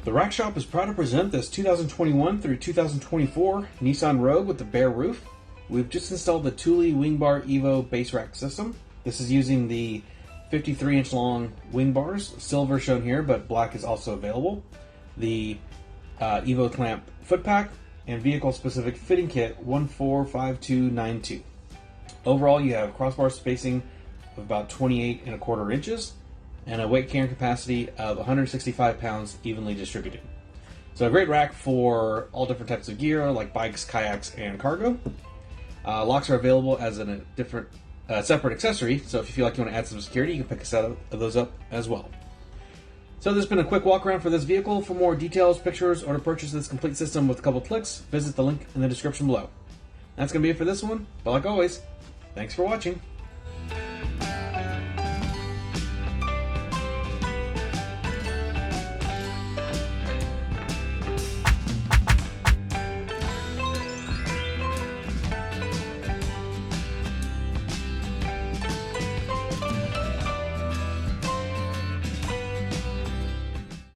The Rack Shop is proud to present this 2021 through 2024 Nissan Rogue with the bare roof. We've just installed the Thule WingBar Evo base rack system. This is using the 53-inch long wing bars, silver shown here, but black is also available. The Evo Clamp foot pack and vehicle-specific fitting kit 145292. Overall, you have crossbar spacing of about 28¼ inches and a weight carrying capacity of 165 pounds evenly distributed. So a great rack for all different types of gear like bikes, kayaks, and cargo. Locks are available as a different separate accessory, so if you feel like you want to add some security, you can pick a set of those up as well. So this has been a quick walk around for this vehicle. For more details, pictures, or to purchase this complete system with a couple clicks, visit the link in the description below. That's going to be it for this one, but like always, thanks for watching.